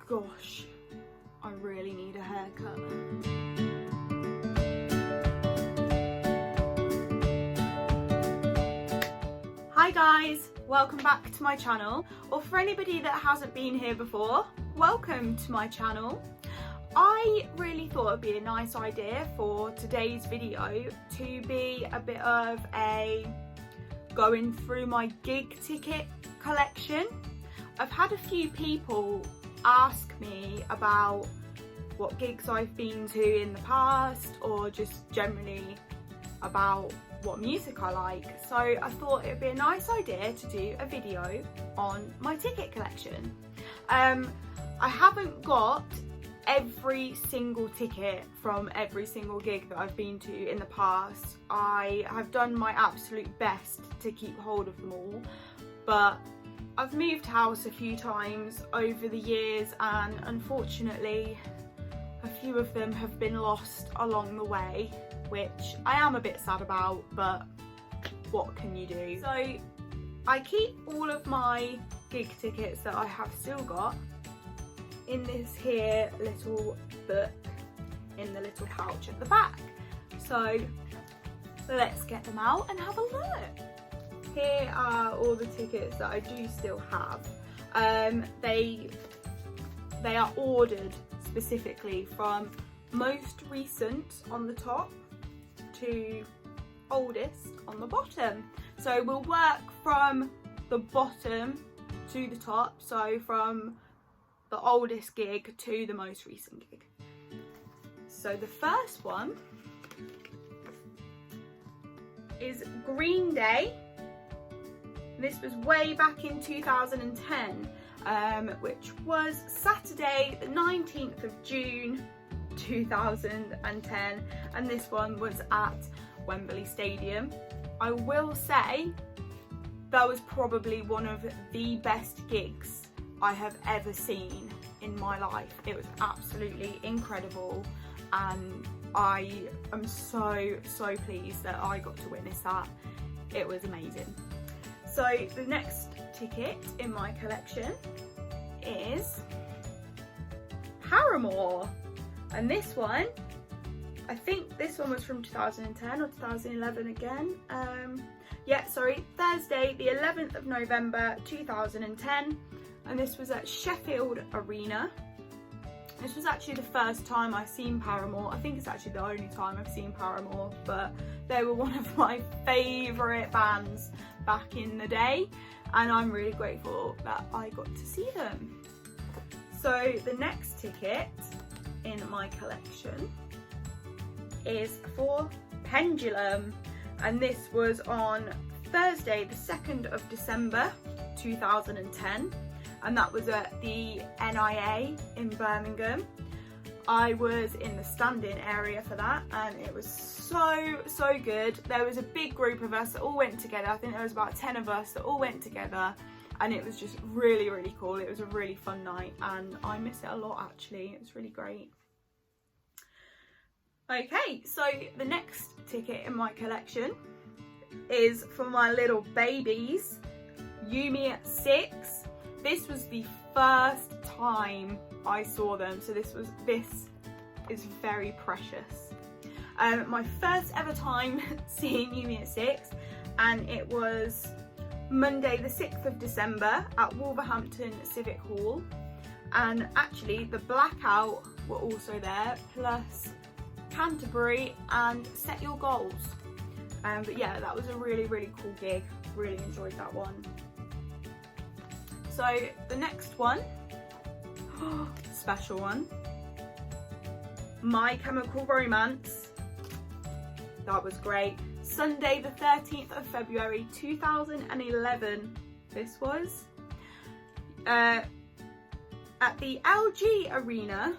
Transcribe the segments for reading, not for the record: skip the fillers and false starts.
gosh, I really need a haircut. Hi guys, welcome back to my channel, or for anybody that hasn't been here before, welcome to my channel. I really thought it'd be a nice idea for today's video to be a bit of a going through my gig ticket collection. I've had a few people ask me about what gigs I've been to in the past, or just generally about what music I like, so I thought it would be a nice idea to do a video on my ticket collection. I haven't got every single ticket from every single gig that I've been to in the past. I have done my absolute best to keep hold of them all, but I've moved house a few times over the years, and unfortunately a few of them have been lost along the way, which I am a bit sad about, but what can you do? So I keep all of my gig tickets that I have still got in this here little book in the little pouch at the back. So let's get them out and have a look. Here are all the tickets that I do still have. They are ordered specifically from most recent on the top to oldest on the bottom. So we'll work from the bottom to the top, so from the oldest gig to the most recent gig. So the first one is Green Day. This was way back in 2010, which was Saturday the 19th of June 2010, and this one was at Wembley Stadium. I will say that was probably one of the best gigs I have ever seen in my life. It was absolutely incredible, and I am so pleased that I got to witness that. It was amazing. So the next ticket in my collection is Paramore, and this one, I think this one was from 2010 or 2011 again. Thursday the 11th of November 2010, and this was at Sheffield Arena. This was actually the first time I've seen Paramore. I think it's actually the only time I've seen Paramore, but they were one of my favourite bands back in the day, and I'm really grateful that I got to see them. So the next ticket in my collection is for Pendulum, and this was on Thursday the 2nd of December 2010, and that was at the NIA in Birmingham. I was in the stand-in area for that, and it was so good. There was a big group of us that all went together. I think there was about 10 of us that all went together, and it was just really cool. It was a really fun night, and I miss it a lot actually. It was really great. Okay, so the next ticket in my collection is for my little babies, Yumi 6. This was the first time I saw them, so this is very precious. My first ever time seeing Yumi at 6, and it was Monday the 6th of December at Wolverhampton Civic Hall, and actually the Blackout were also there, plus Canterbury and Set Your Goals. But yeah, that was a really cool gig. Really enjoyed that one. So the next one, special one, My Chemical Romance. That was great. Sunday the 13th of February 2011 this was, at the LG Arena,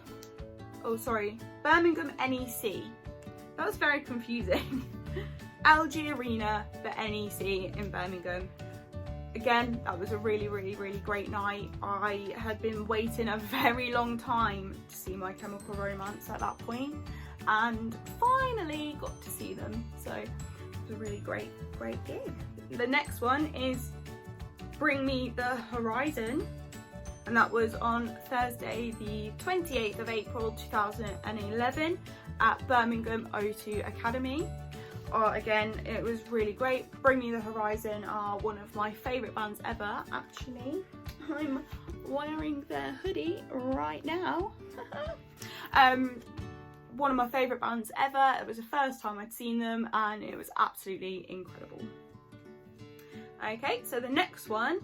Birmingham NEC. That was very confusing. LG Arena, the NEC in Birmingham. Again, that was a really great night. I had been waiting a very long time to see My Chemical Romance at that point, and finally got to see them. So it was a really great gig. The next one is Bring Me the Horizon, and that was on Thursday the 28th of April 2011 at Birmingham O2 Academy. Again, it was really great. Bring Me the Horizon are one of my favourite bands ever. Actually, I'm wearing their hoodie right now. One of my favourite bands ever. It was the first time I'd seen them and it was absolutely incredible. Okay, so the next one.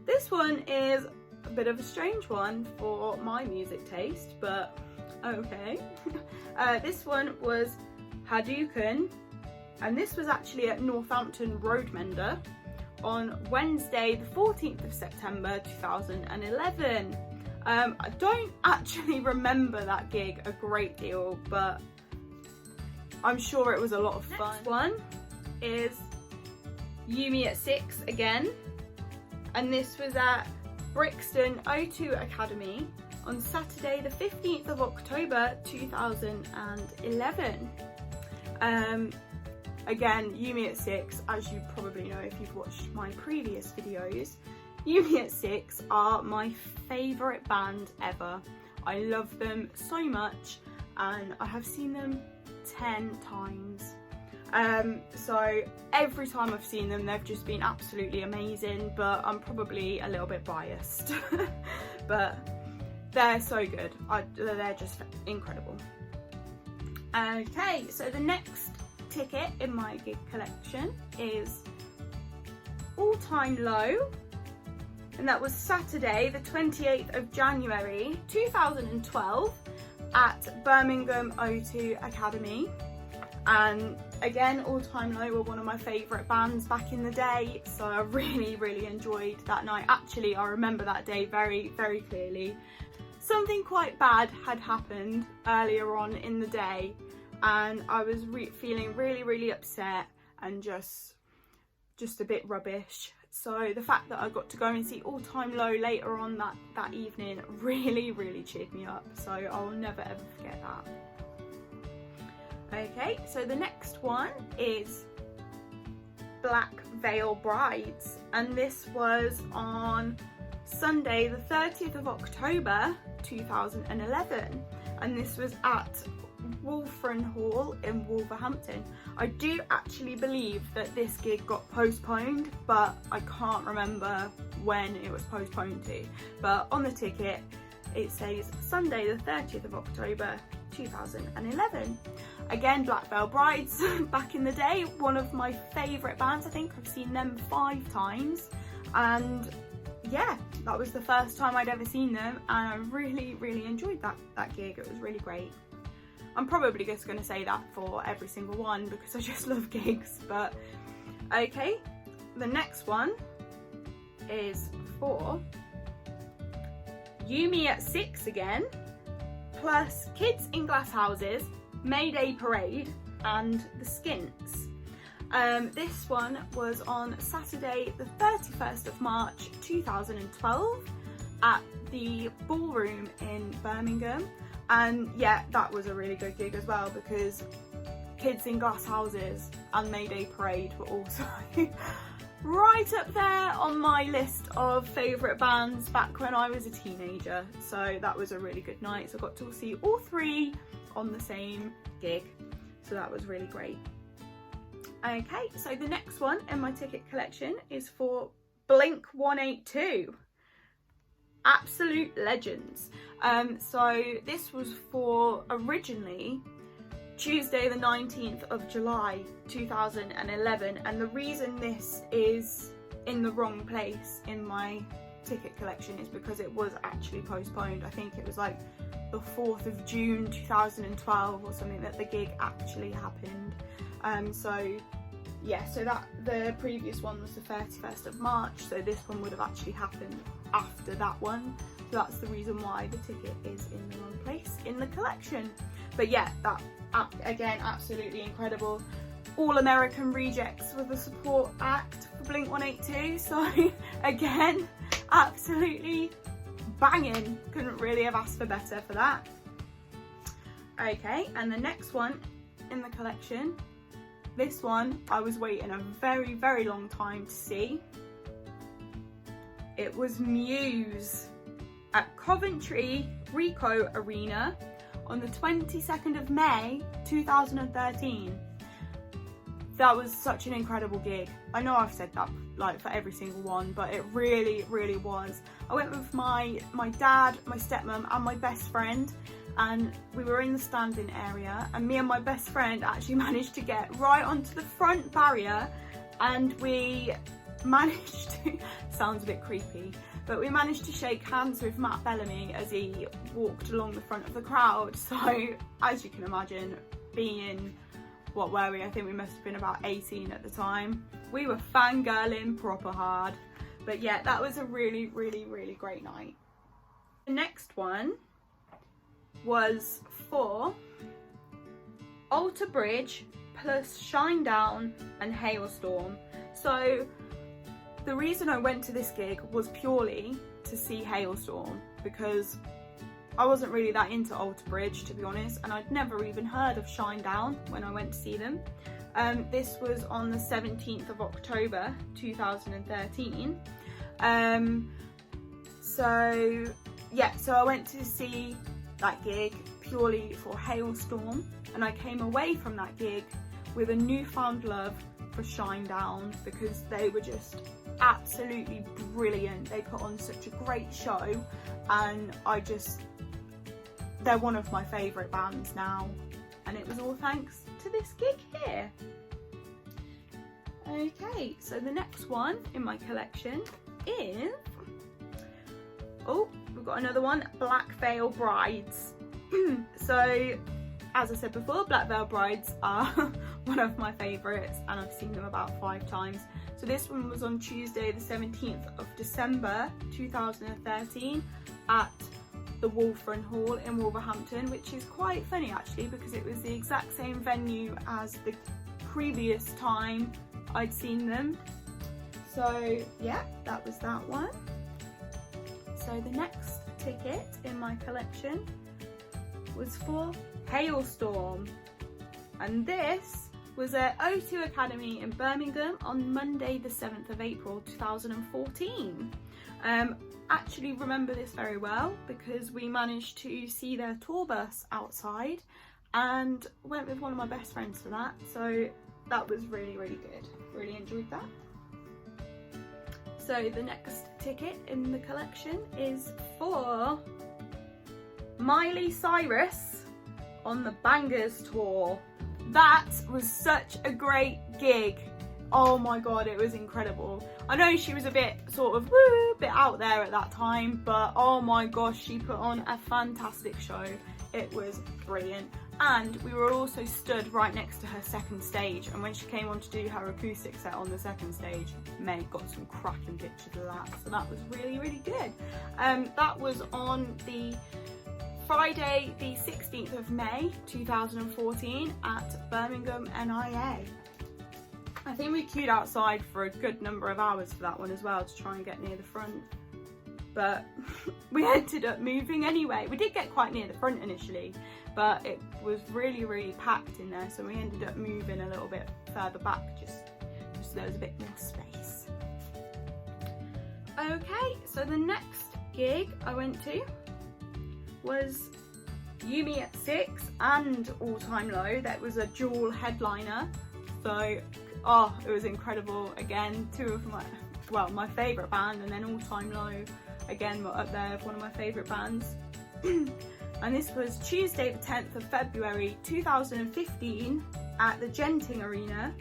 This one is a bit of a strange one for my music taste, but okay. This one was Hadouken, and this was actually at Northampton Roadmender on Wednesday the 14th of September 2011. I don't actually remember that gig a great deal, but I'm sure it was a lot of fun. Next one is Yumi at 6 again, and this was at Brixton O2 Academy on Saturday the 15th of October 2011. Again, Yumi at 6, as you probably know if you've watched my previous videos, Yumi at 6 are my favourite band ever. I love them so much and I have seen them 10 times. So every time I've seen them they've just been absolutely amazing, but I'm probably a little bit biased. But they're so good. They're just incredible. Okay, so the next ticket in my gig collection is All Time Low, and that was Saturday the 28th of January 2012 at Birmingham O2 Academy. And again, All Time Low were one of my favourite bands back in the day, so I really enjoyed that night. Actually, I remember that day very clearly. Something quite bad had happened earlier on in the day and I was feeling really upset and just a bit rubbish. So the fact that I got to go and see All Time Low later on that evening really cheered me up, so I will never ever forget that. Okay, so the next one is Black Veil Brides, and this was on Sunday the 30th of October 2011, and this was at Wolfram Hall in Wolverhampton. I do actually believe that this gig got postponed, but I can't remember when it was postponed to. But on the ticket it says Sunday the 30th of October 2011. Again, Black Veil Brides, back in the day, one of my favourite bands. I think I've seen them 5 times, and yeah, that was the first time I'd ever seen them and I really enjoyed that gig. It was really great. I'm probably just going to say that for every single one because I just love gigs, but okay. The next one is for Yumi at 6 again, plus Kids in Glass Houses, Mayday Parade and the Skints. This one was on Saturday the 31st of March 2012 at the Ballroom in Birmingham, and yeah, that was a really good gig as well because Kids in Glass Houses and Mayday Parade were also right up there on my list of favourite bands back when I was a teenager, so that was a really good night. So I got to see all 3 on the same gig, so that was really great. Okay, so the next one in my ticket collection is for Blink 182, absolute legends. So this was for originally Tuesday the 19th of July 2011, and the reason this is in the wrong place in my ticket collection is because it was actually postponed. I think it was like the 4th of June 2012 or something that the gig actually happened. So yeah, so that the previous one was the 31st of March, so this one would have actually happened after that one. So that's the reason why the ticket is in the wrong place in the collection. But yeah, that again, absolutely incredible. All American Rejects were the support act for Blink 182, so again, absolutely banging. Couldn't really have asked for better for that. Okay, and the next one in the collection, this one I was waiting a very long time to see. It was Muse. at Coventry Ricoh Arena on the 22nd of May 2013. That was such an incredible gig. I know I've said that like for every single one, but it really, really was. I went with my dad, my stepmom and my best friend, and we were in the standing area, and me and my best friend actually managed to get right onto the front barrier, and we managed to, sounds a bit creepy, but we managed to shake hands with Matt Bellamy as he walked along the front of the crowd. So as you can imagine, being, what were we? I think we must have been about 18 at the time. We were fangirling proper hard. But yeah, that was a really, really, really great night. The next one was for Alter Bridge plus Shinedown and Hailstorm. So the reason I went to this gig was purely to see Hailstorm, because I wasn't really that into Alter Bridge, to be honest, and I'd never even heard of Shinedown when I went to see them. This was on the 17th of October 2013. So I went to see that gig purely for Hailstorm, and I came away from that gig with a newfound love for Shinedown, because they were just absolutely brilliant. They put on such a great show, and they're one of my favourite bands now, and it was all thanks to this gig here. Okay, so the next one in my collection is, oh, we've got another one, Black Veil Brides. So as I said before, Black Veil Brides are one of my favourites, and I've seen them about 5 times. So this one was on Tuesday the 17th of December 2013 at the Wolfram Hall in Wolverhampton, which is quite funny actually, because it was the exact same venue as the previous time I'd seen them. So yeah, that was that one. So the next ticket in my collection was for Hailstorm, and this was at O2 Academy in Birmingham on Monday the 7th of April 2014. Actually remember this very well, because we managed to see their tour bus outside and went with one of my best friends for that, so that was really, really good. Really enjoyed that. So the next ticket in the collection is for Miley Cyrus on the Bangers tour. That was such a great gig. Oh my god, it was incredible. I know she was a bit sort of bit out there at that time, but oh my gosh, she put on a fantastic show. It was brilliant. And we were also stood right next to her second stage, and when she came on to do her acoustic set on the second stage, Meg got some cracking pictures of that, so that was really, really good. That was on the Friday the 16th of May 2014 at Birmingham NIA. I think we queued outside for a good number of hours for that one as well, to try and get near the front, but we ended up moving anyway. We did get quite near the front initially, but it was really, really packed in there, so we ended up moving a little bit further back, just so there was a bit more space. Okay, so the next gig I went to was Yumi at 6 and All Time Low. That was a dual headliner, so oh, it was incredible. Again, two of my favourite band, and then All Time Low again were up there with one of my favourite bands. And this was Tuesday the 10th of February 2015 at the Genting Arena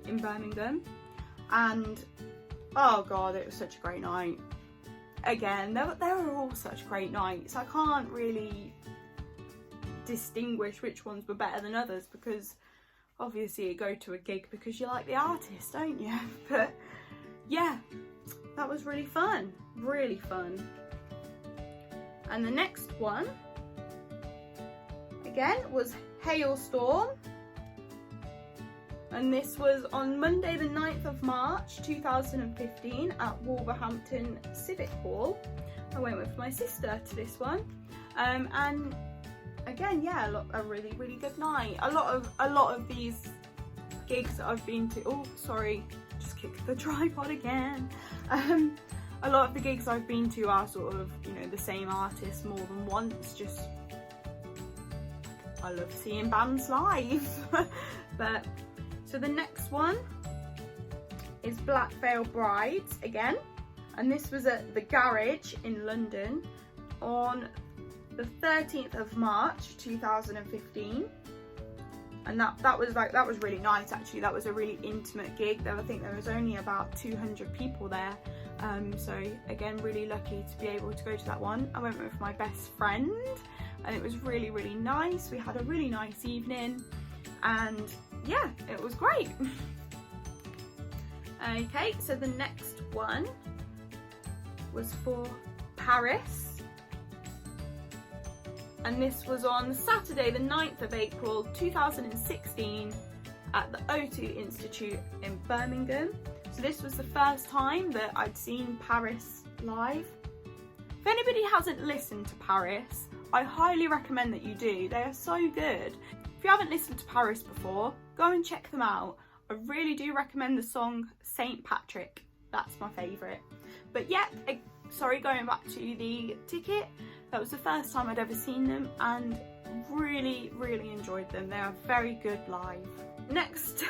in Birmingham, and oh god, it was such a great night. Again, they were all such great nights. I can't really distinguish which ones were better than others, because obviously you go to a gig because you like the artist, don't you? But yeah, that was really fun, really fun. And the next one again was Hailstorm, and this was on Monday the 9th of March 2015 at Wolverhampton Civic Hall. I went with my sister to this one, and again, yeah, a really, really good night. A lot of these gigs that I've been to, oh sorry, just kicked the tripod again. a lot of the gigs I've been to are sort of, you know, the same artist more than once. Just, I love seeing bands live. But, so the next one is Black Veil Brides again. And this was at the Garage in London on the 13th of March 2015. And that was really nice actually. That was a really intimate gig. I think there was only about 200 people there. So again, really lucky to be able to go to that one. I went with my best friend and it was really, really nice. We had a really nice evening and yeah, it was great. Okay, so the next one was for Paris. And this was on Saturday the 9th of April 2016 at the O2 Institute in Birmingham. So this was the first time that I'd seen Paris live. If anybody hasn't listened to Paris, I highly recommend that you do. They are so good. If you haven't listened to Paris before, go and check them out. I really do recommend the song St. Patrick. That's my favourite. But yeah, sorry, going back to the ticket, that was the first time I'd ever seen them and really, really enjoyed them. They are very good live. Next,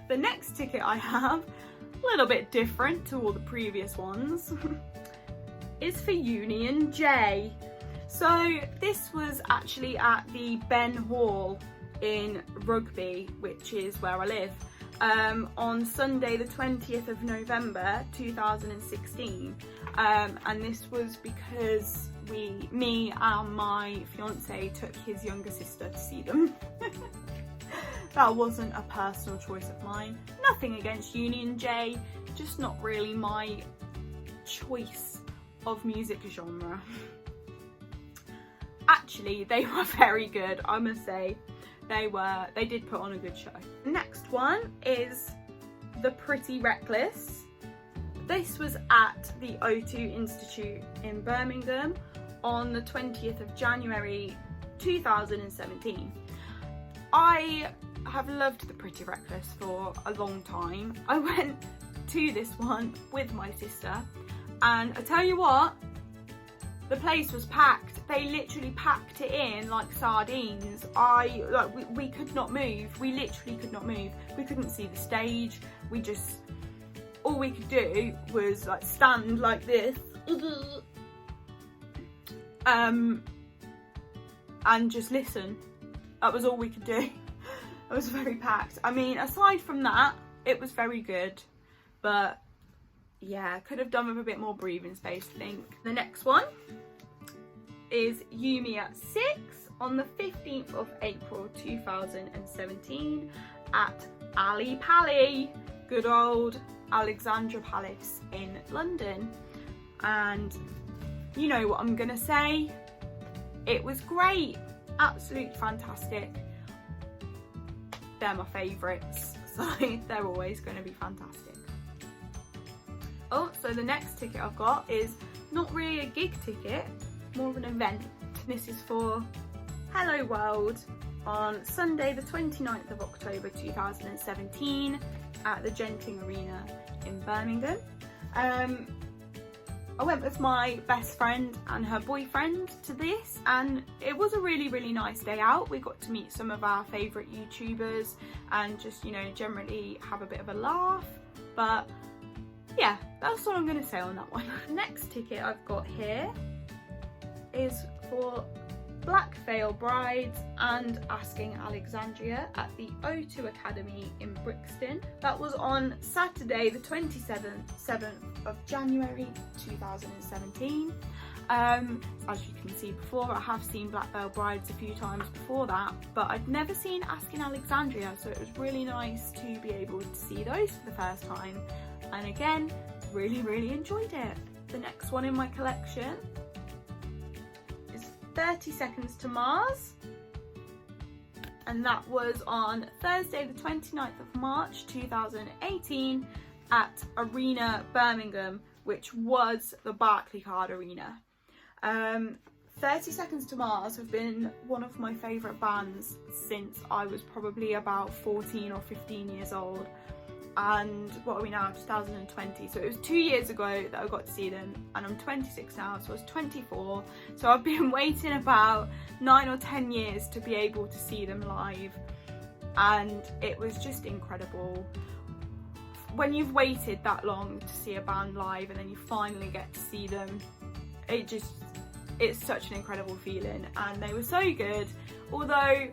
the next ticket I have, a little bit different to all the previous ones, is for Union J. So this was actually at the Ben Hall in Rugby, which is where I live, on Sunday the 20th of November 2016. And this was because me and my fiance took his younger sister to see them. That wasn't a personal choice of mine. Nothing against Union J, just not really my choice of music genre. Actually, they were very good, I must say. They did put on a good show. Next one is The Pretty Reckless. This was at the O2 Institute in Birmingham on the 20th of January 2017. I have loved The Pretty Reckless for a long time. I went to this one with my sister and I tell you what, the place was packed. They literally packed it in like sardines. We could not move. We literally could not move. We couldn't see the stage. All we could do was like stand like this and just listen. That was all we could do. It was very packed. I mean, aside from that, it was very good, but yeah, could have done with a bit more breathing space, I think. The next one is Yumi at 6 on the 15th of April 2017 at Ali Pally, good old Alexandra Palace in London. And you know what I'm gonna say, it was great, absolutely fantastic. They're my favourites, so they're always going to be fantastic. Oh, so the next ticket I've got is not really a gig ticket, more of an event. This is for Hello World on Sunday the 29th of October 2017 at the Genting Arena in Birmingham. I went with my best friend and her boyfriend to this, and it was a really, really nice day out. We got to meet some of our favourite YouTubers and just, you know, generally have a bit of a laugh. But yeah, that's all I'm going to say on that one. Next ticket I've got here is for Black Veil Brides and Asking Alexandria at the O2 Academy in Brixton. That was on Saturday the 7th of January 2017. As you can see before, I have seen Black Veil Brides a few times before that, but I'd never seen Asking Alexandria, so it was really nice to be able to see those for the first time. And again, really, really enjoyed it. The next one in my collection is 30 Seconds to Mars, and that was on Thursday the 29th of March 2018 at Arena Birmingham, which was the Barclaycard Arena. 30 Seconds to Mars have been one of my favourite bands since I was probably about 14 or 15 years old. and what are we now, 2020, so it was 2 years ago that I got to see them, and I'm 26 now, so I was 24, so I've been waiting about 9 or 10 years to be able to see them live, and it was just incredible. When you've waited that long to see a band live and then you finally get to see them, it's such an incredible feeling, and they were so good. Although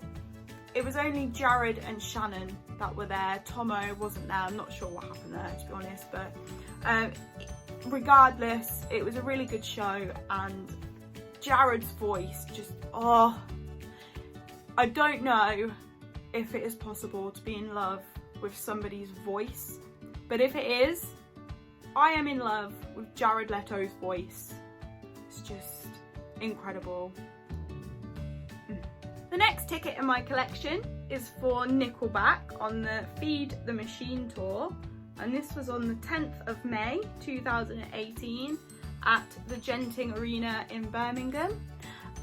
it was only Jared and Shannon that were there, Tomo wasn't there. I'm not sure what happened there, to be honest, but regardless, it was a really good show, and Jared's voice just, oh, I don't know if it is possible to be in love with somebody's voice, but if it is, I am in love with Jared Leto's voice. It's just incredible. The next ticket in my collection is for Nickelback on the Feed the Machine tour, and this was on the 10th of May 2018 at the Genting Arena in Birmingham,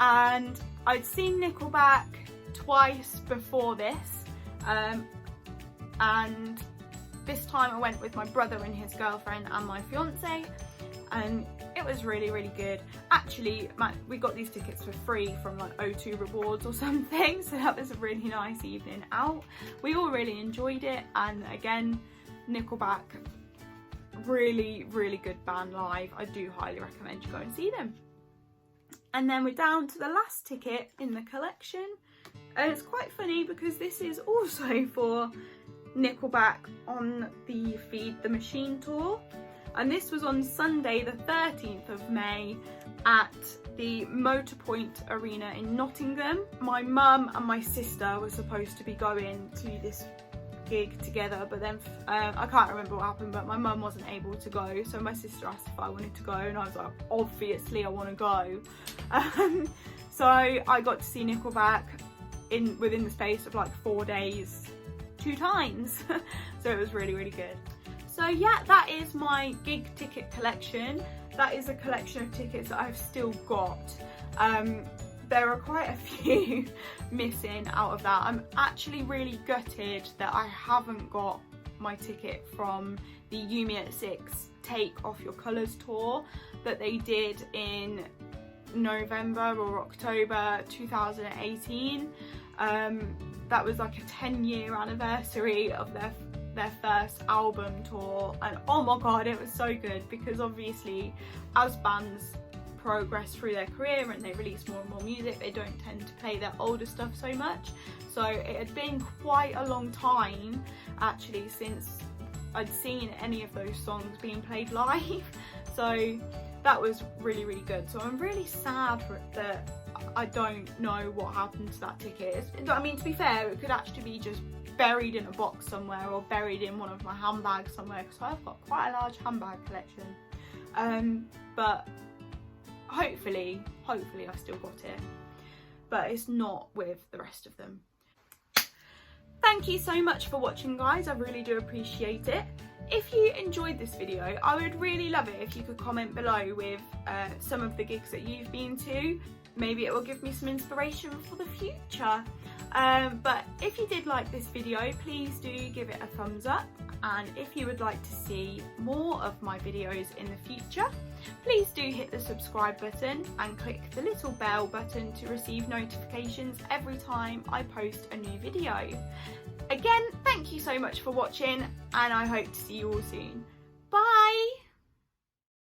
and I'd seen Nickelback twice before this, and this time I went with my brother and his girlfriend and my fiance, and it was really, really good. Actually, we got these tickets for free from like O2 Rewards or something, so that was a really nice evening out. We all really enjoyed it, and again, Nickelback, really, really good band live. I do highly recommend you go and see them. And then we're down to the last ticket in the collection, and it's quite funny because this is also for Nickelback on the Feed the Machine tour, and this was on Sunday the 13th of May at the Motorpoint Arena in Nottingham. My mum and my sister were supposed to be going to this gig together, but then I can't remember what happened, but my mum wasn't able to go, so my sister asked if I wanted to go, and I was like, obviously I want to go. So I got to see Nickelback within the space of like 4 days 2 times. So it was really, really good. So yeah, that is my gig ticket collection. That is a collection of tickets that I've still got. There are quite a few missing out of that. I'm actually really gutted that I haven't got my ticket from the You Me at 6 Take Off Your Colours tour that they did in November or October 2018. That was like a 10-year anniversary of their first album tour, and oh my god, it was so good, because obviously as bands progress through their career and they release more and more music, they don't tend to play their older stuff so much. So it had been quite a long time actually since I'd seen any of those songs being played live, so that was really, really good. So I'm really sad that I don't know what happened to that ticket. I mean, to be fair, it could actually be just buried in a box somewhere or buried in one of my handbags somewhere, because I've got quite a large handbag collection. But hopefully I've still got it, but it's not with the rest of them. Thank you so much for watching, guys. I really do appreciate it. If you enjoyed this video, I would really love it if you could comment below with some of the gigs that you've been to. Maybe it will give me some inspiration for the future. But if you did like this video, please do give it a thumbs up, and if you would like to see more of my videos in the future, please do hit the subscribe button and click the little bell button to receive notifications every time I post a new video. Again, thank you so much for watching, and I hope to see you all soon. Bye!